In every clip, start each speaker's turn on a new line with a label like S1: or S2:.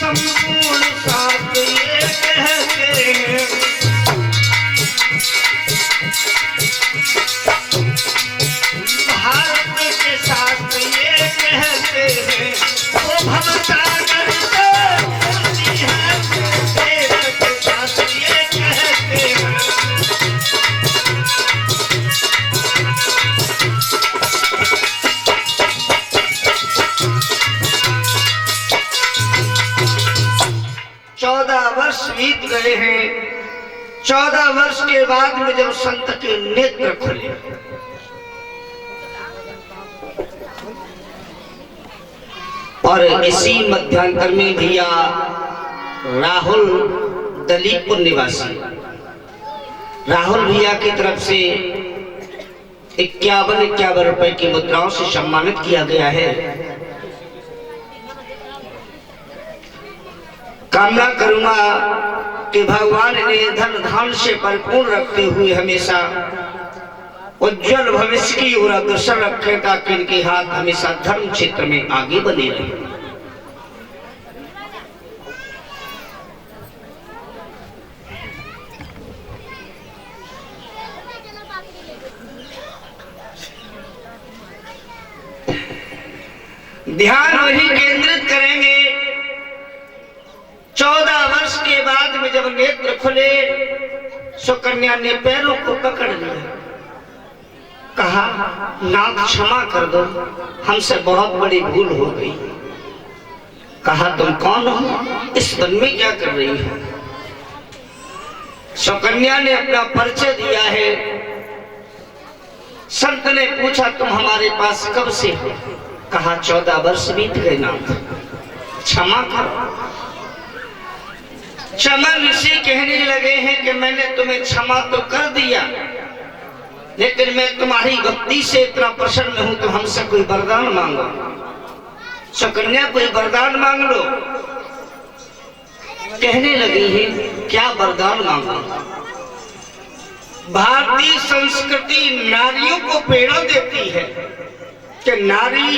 S1: संपूर्ण शास्त्र ये कहते हैं, भारत के शास्त्र ये कहते हैं, वो भवसागर से होती है, वेद के शास्त्र ये कहते हैं। 14 वर्ष बीत गए हैं। 14 वर्ष के बाद में जब संत के नेत्र खुले, और इसी मध्यांतर में भैया राहुल दलीपुर निवासी राहुल भैया की तरफ से 51 रुपए की मुद्राओं से सम्मानित किया गया है। कामना करूंगा कि भगवान ने धन धान से परिपूर्ण रखते हुए हमेशा उज्जवल भविष्य की ओर अग्रसर रखेगा, कि इनके हाथ हमेशा धर्म क्षेत्र में आगे बने रहे। ध्यान वही केंद्रित करेंगे। 14 वर्ष के बाद में जब नेत्र खुले, सुकन्या ने पैरों को पकड़ लिया, कहा नाथ क्षमा कर दो, हमसे बहुत बड़ी भूल हो गई। कहा तुम कौन हो, इस वन में क्या कर रही हो? सुकन्या ने अपना परिचय दिया है। संत ने पूछा तुम हमारे पास कब से हो? कहा 14 वर्ष बीत गए नाथ, क्षमा करो। क्षमा ऋषि कहने लगे हैं कि मैंने तुम्हें क्षमा तो कर दिया, लेकिन मैं तुम्हारी भक्ति से इतना प्रसन्न हूं, तो हमसे कोई वरदान मांगो। सुकन्या कोई वरदान मांग लो। कहने लगी है क्या वरदान मांगो? भारतीय संस्कृति नारियों को प्रेरणा देती है कि नारी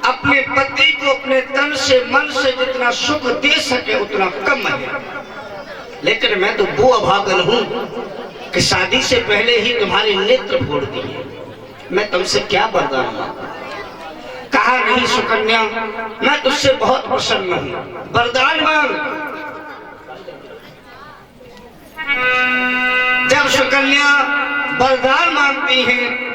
S1: अपने पति को अपने तन से मन से जितना सुख दे सके उतना कम है। लेकिन मैं तो वो अभागन हूं कि शादी से पहले ही तुम्हारे नेत्र फोड़ दिए, मैं तुमसे क्या वरदान मांगू? कहा नहीं सुकन्या, मैं तुझसे बहुत प्रसन्न हूं, वरदान मांग। जब सुकन्या वरदान मांगती है,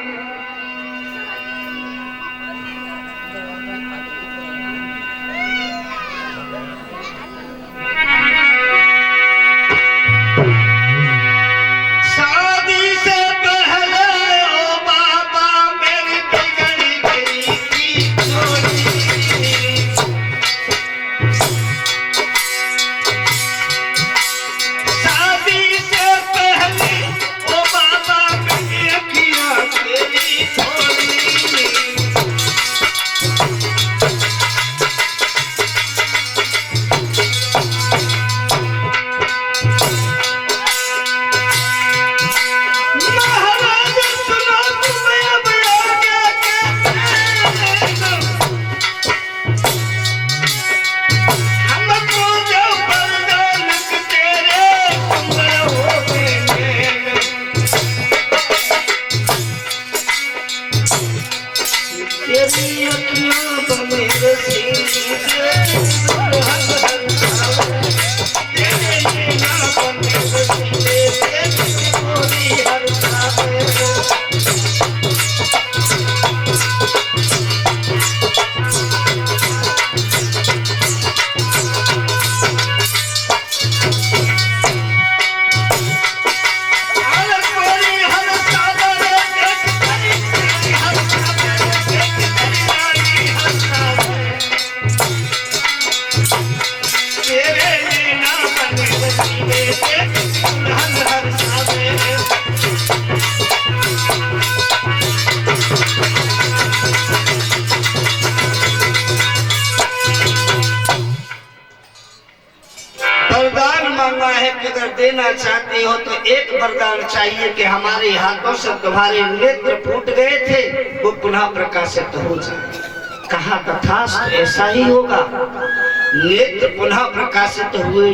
S1: अगर देना चाहते हो तो एक वरदान चाहिए कि हमारे हाथों से तुम्हारे नेत्र फूट गए थे वो पुनः प्रकाशित हो जाए। कहा तथास्तु, ऐसा ही होगा। नेत्र पुनः प्रकाशित हुए।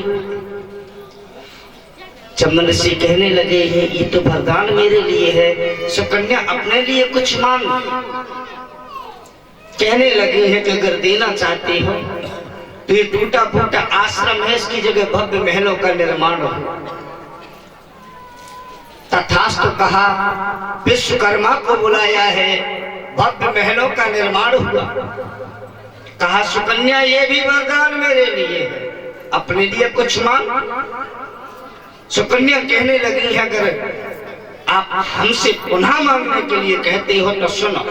S1: चमन ऋषि कहने लगे हैं ये तो वरदान मेरे लिए है, सुकन्या अपने लिए कुछ मांग। कहने लगे हैं कि अगर देना चाहते हो तो ये टूटा फूटा आश्रम है, इसकी जगह भव्य महलों का निर्माण हो। तथास्तु कहा, विश्वकर्मा को बुलाया है, भव्य महलों का निर्माण हुआ। कहा सुकन्या ये भी वरदान मेरे लिए है, अपने लिए कुछ मांग। सुकन्या कहने लगी है अगर आप हमसे पुनः मांगने के लिए कहते हो तो सुनो।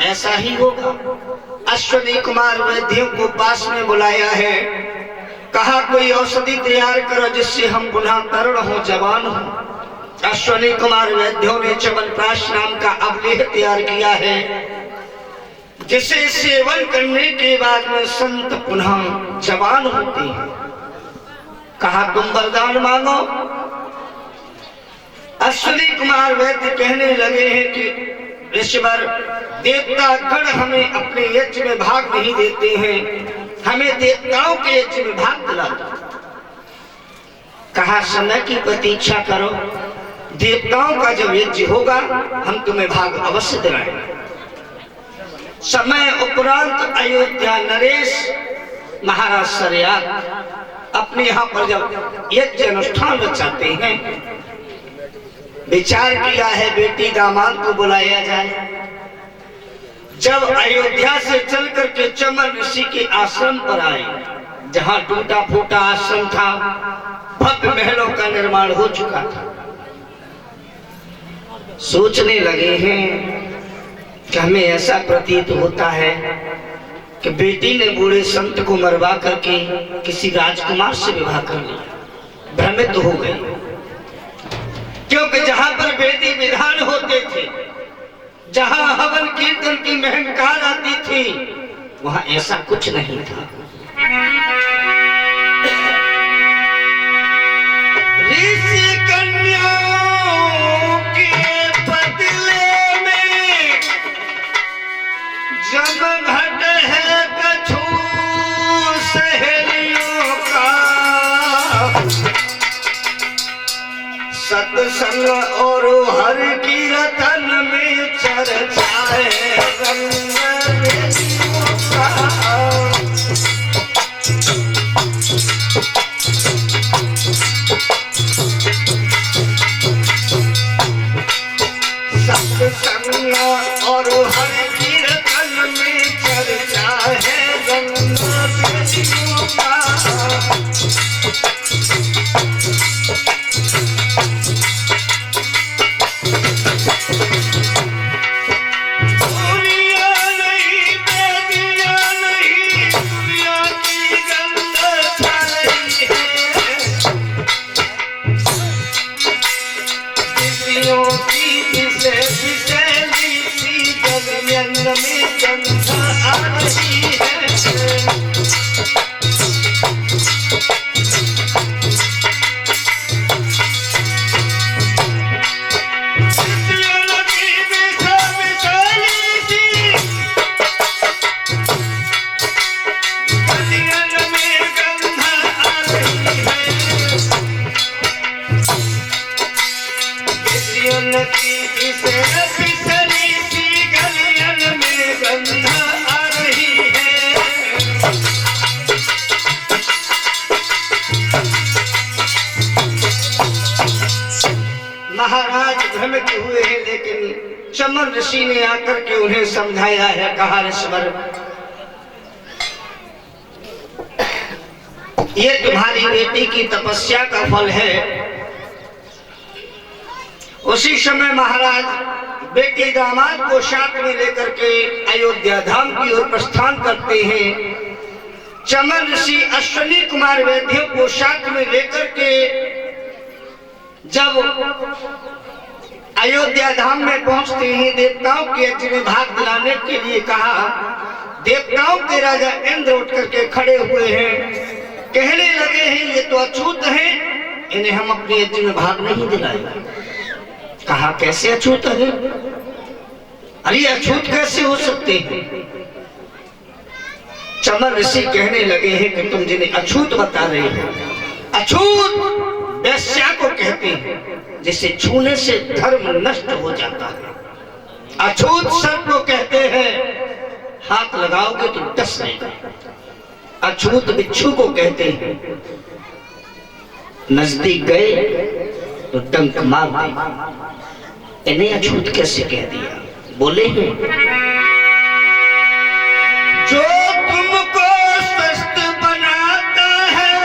S1: ऐसा ही होगा। अश्विनी कुमार वैद्यों को पास में बुलाया है, कहा कोई औषधि तैयार करो जिससे हम पुनः तरुण हो, जवान हो। अश्विनी कुमार वैद्यों ने च्यवनप्राश नाम का अवलेह तैयार किया है, जिसे सेवन करने के बाद में संत पुनः जवान होते हैं। कहा तुम वरदान मांगो। अश्विनी कुमार वैद्य कहने लगे हैं कि ऋषिवर, देवता गण हमें अपने यज्ञ में भाग नहीं देते हैं, हमें देवताओं के यज्ञ में भाग दिला दो। कहा समय की प्रतीक्षा करो, देवताओं का जब यज्ञ होगा हम तुम्हें भाग अवश्य दिलाएंगे। समय उपरांत अयोध्या नरेश महाराज सरयाद अपने यहाँ पर जब यज्ञ अनुष्ठान रचाते हैं, विचार किया है बेटी दामाद को बुलाया जाए। जब अयोध्या से चल करके चमन ऋषि के आश्रम पर आए, जहां टूटा फूटा आश्रम था, भव्य महलों का निर्माण हो चुका था, सोचने लगे हैं कि हमें ऐसा प्रतीत होता है कि बेटी ने बूढ़े संत को मरवा करके किसी राजकुमार से विवाह कर लिया। भ्रमित हो गए, क्योंकि जहां पर वेदी विधान होते थे, जहां हवन कीर्तन की महंकार आती थी, वहां ऐसा कुछ नहीं था। ऋषि कन्याओं के बदले में जब घट है कछु सहेलियों का, सत्संग और हर कीर्तन में चर्चा है रंग वेदियों का। सत्संग और हर कीर्तन में चर्चा है रंग वेदियों का। दुनिया महाराज भ्रमित हुए हैं, लेकिन चमन ऋषि ने आकर के उन्हें समझाया है। कहा ऋषवर, ये तुम्हारी बेटी की तपस्या का फल है। उसी समय महाराज बेटी दामाद को साथ में लेकर के अयोध्या धाम की ओर प्रस्थान करते हैं। चमन ऋषि अश्विनी कुमार वैद्यों को साथ में लेकर के जब अयोध्या धाम में पहुंचते हैं, देवताओं के यज्ञ में भाग दिलाने के लिए कहा। देवताओं के राजा इंद्र उठ करके खड़े हुए हैं, कहने लगे हैं ये तो अछूत हैं, इन्हें हम अपने यज्ञ में भाग नहीं दिलाएंगे। कहा कैसे अछूत है? अरे अछूत कैसे हो सकते हैं? चमन ऋषि कहने लगे हैं कि तुम जिन्हें अछूत बता रहे हो, अछूत वैश्या को कहते हैं जिसे छूने से धर्म नष्ट हो जाता है। अछूत सर्प को कहते हैं हाथ लगाओगे तो डस लेगा। अछूत बिच्छू को कहते हैं नजदीक गए तो डंक मार दे। इन्हें अछूत कैसे कह दिया? बोले हैं जो तुमको स्वस्थ बनाता है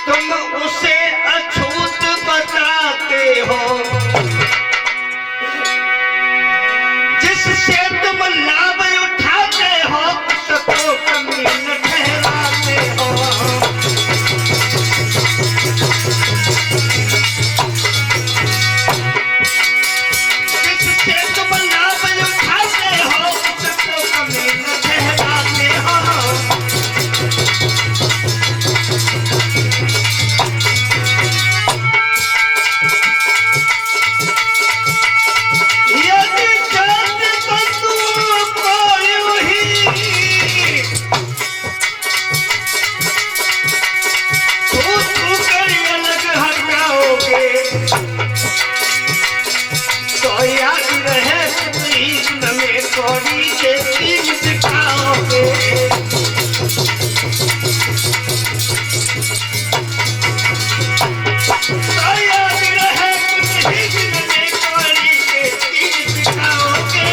S1: तुम उसे अछूत बताते हो, जिससे तुम लाभ उठाते हो उसको कमीन ठहराते हो। जिससे तुम लाभ उठाते हो उसको कमीन ठहराते हो। यदि जात बंधु कोई ही तू कर अलग हटाओगे तो याद रहे कृष्ण में कौड़ी के तीन दिखाओगे। तो याद रहे कृष्ण में कौड़ी के तीन दिखाओगे।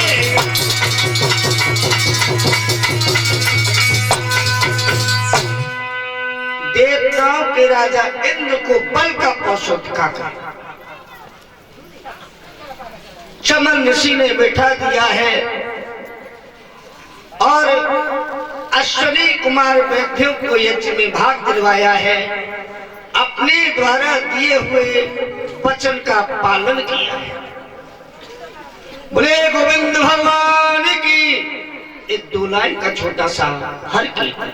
S1: देवताओं के राजा इंद्र को बल का कौशल दिखाकर चमन ऋषि ने बैठा दिया है और अश्विनी कुमार वैद्यों को यज्ञ में भाग दिलवाया है। अपने द्वारा दिए हुए वचन का पालन किया है। बोले गोविंद भगवान की। एक 2 लाइन का छोटा सा हर कीर्तन।